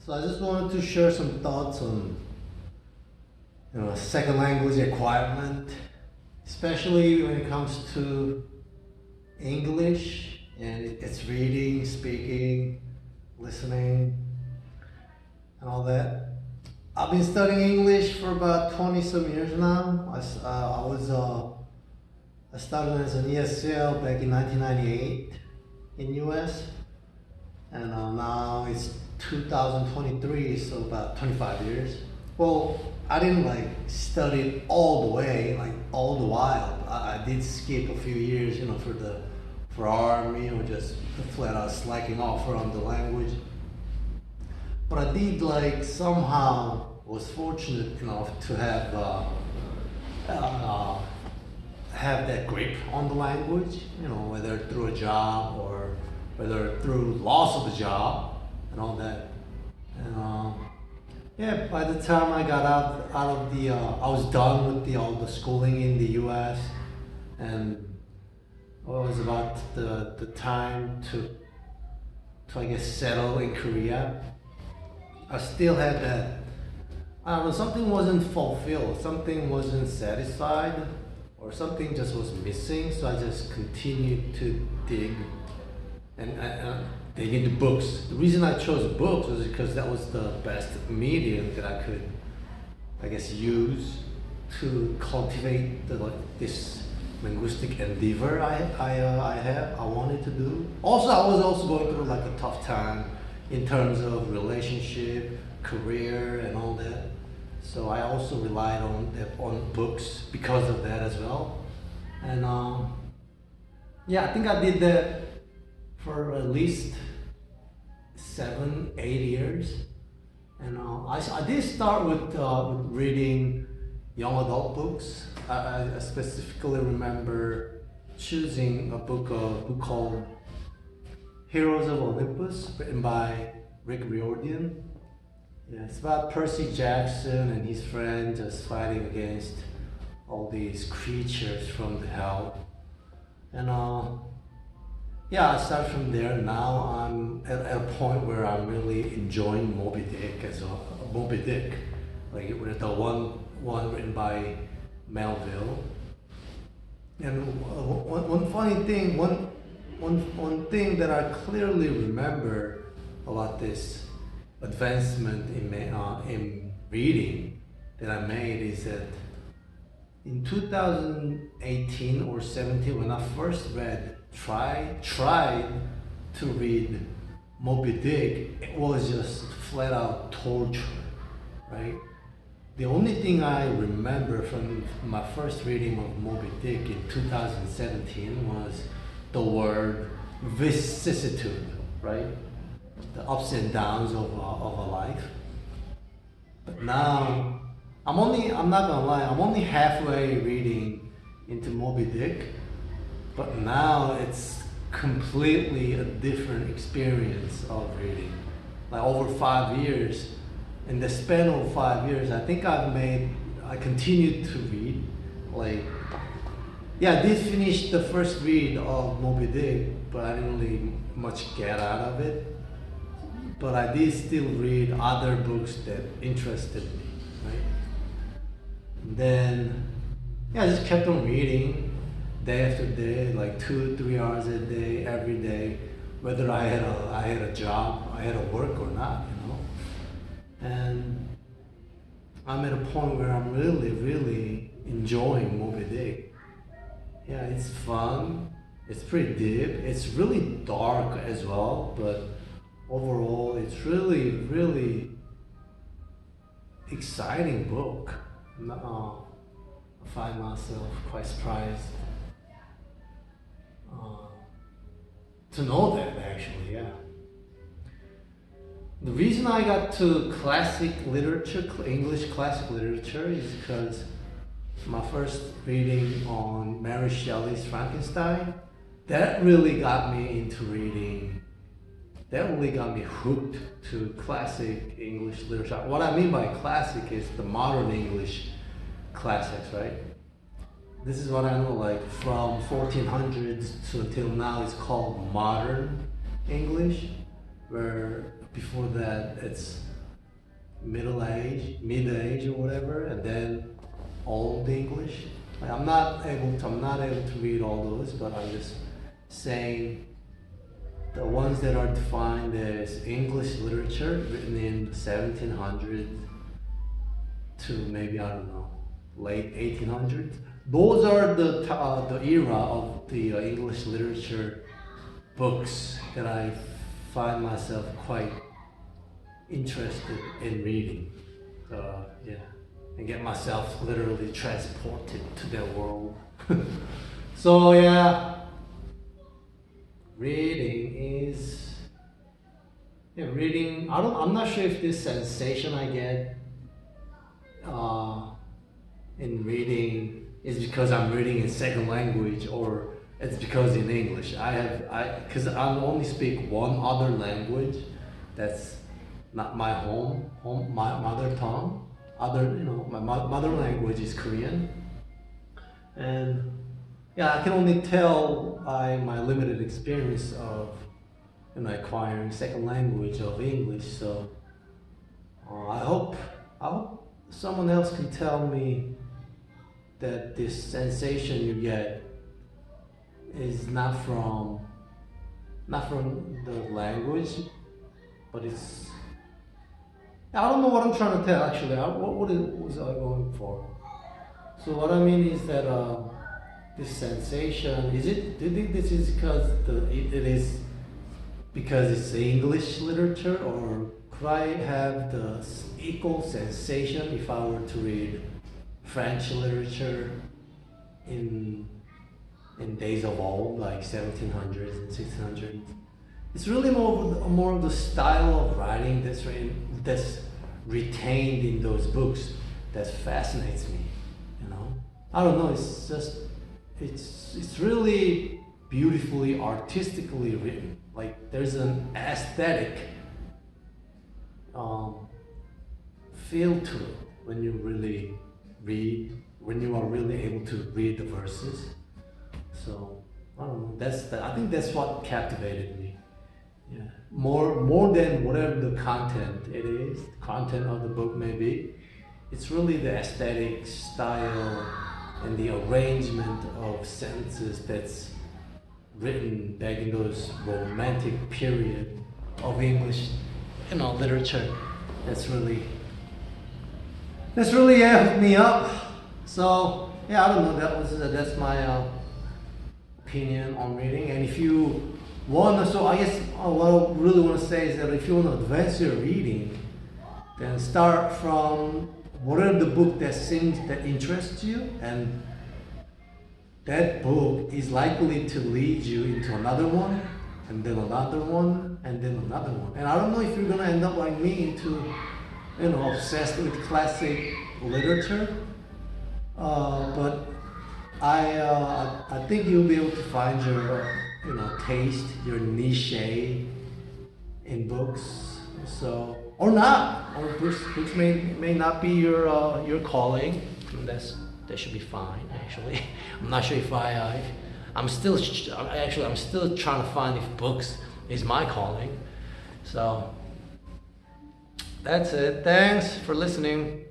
So I just wanted to share some thoughts on second language acquirement, especially when it comes to English and it's reading, speaking, listening, and all that. I've been studying English for about 20 some years now. I started as an ESL back in 1998 in US, and now it's 2023, so about 25 years. Well, I didn't study it all the way, all the while. I did skip a few years, for army or just flat out slacking off from the language. But I did somehow was fortunate enough to have that grip on the language, whether through a job or whether through loss of the job and all that. And yeah, by the time I got out of the, I was done with all the schooling in the U.S. and it was about the time to I guess settle in Korea. I still had that, I don't know, something wasn't fulfilled, something wasn't satisfied, or something just was missing. So I just continued to dig and dig into books. The reason I chose books was because that was the best medium that I could, I guess, use to cultivate this linguistic endeavor I wanted to do. Also, I was also going through a tough time in terms of relationship, career, and all that. So I also relied on books because of that as well. And yeah, I think I did that for at least 7-8 years. And I did start with reading young adult books. I specifically remember choosing a book called Heroes of Olympus, written by Rick Riordan. Yeah, it's about Percy Jackson and his friend just fighting against all these creatures from the hell. And yeah, I started from there. Now I'm at a point where I'm really enjoying Moby Dick as well. Moby Dick, with the one written by Melville. And one funny thing, one thing that I clearly remember about this advancement in reading that I made is that in 2018 or 17, when I first tried to read Moby Dick, it was just flat out torture, right? The only thing I remember from my first reading of Moby Dick in 2017 was the word vicissitude, right? The ups and downs of a life. But now, I'm not gonna lie, I'm only halfway reading into Moby Dick, but now it's completely a different experience of reading. Over 5 years, in the span of 5 years, I think I continued to read. Yeah, I did finish the first read of Moby Dick, but I didn't really much get out of it. But I did still read other books that interested me, right? And then, yeah, I just kept on reading day after day, 2-3 hours a day, every day, whether I had a job, I had a work or not, And I'm at a point where I'm really, really enjoying Moby Dick. Yeah, it's fun, it's pretty deep, it's really dark as well, but overall, it's really, really exciting book. I find myself quite surprised to know that, actually, yeah. The reason I got to classic literature, English classic literature, is because my first reading on Mary Shelley's Frankenstein, that really got me into reading. That really got me hooked to classic English literature. What I mean by classic is the modern English classics, right? This is what I know, from 1400s to until now, it's called modern English, where before that it's mid age or whatever, and then Old English. Like, I'm not able to read all those, but I'm just saying the ones that are defined as English literature written in 1700s to maybe, I don't know, late 1800s. Those are the era of the English literature books that I find myself quite interested in reading. Yeah, and get myself literally transported to their world. So yeah, reading. I'm not sure if this sensation I get in reading is because I'm reading in second language or it's because in English. Because I only speak one other language that's not my my mother tongue. My mother language is Korean, and yeah, I can only tell by my limited experience of acquiring second language of English. So I hope someone else can tell me that this sensation you get is not from the language, but it's, I don't know what I'm trying to tell actually. What was I going for? So what I mean is that this sensation, do you think this is because it is because it's English literature, or could I have the equal sensation if I were to read French literature in days of old, like 1700s and 1600s? It's really more of the style of writing that's retained in those books that fascinates me. I don't know. It's just it's really beautifully, artistically written. Like there's an aesthetic feel to it when you really read, when you are really able to read the verses. So I don't know. I think that's what captivated me. Yeah, more than whatever the content of the book may be. It's really the aesthetic style and the arrangement of sentences that's written back in those romantic period of English, literature. That's really amped me up. So yeah, I don't know. That's my opinion on reading. And if you so I guess what I really want to say is that if you want to advance your reading, then start from whatever the book that interests you, and that book is likely to lead you into another one, and then another one, and then another one. And I don't know if you're gonna end up like me into, obsessed with classic literature, but I think you'll be able to find your taste, your niche in books. So, or not, or books may not be your calling. That should be fine. Actually, I'm not sure if I'm still trying to find if books is my calling. So that's it. Thanks for listening.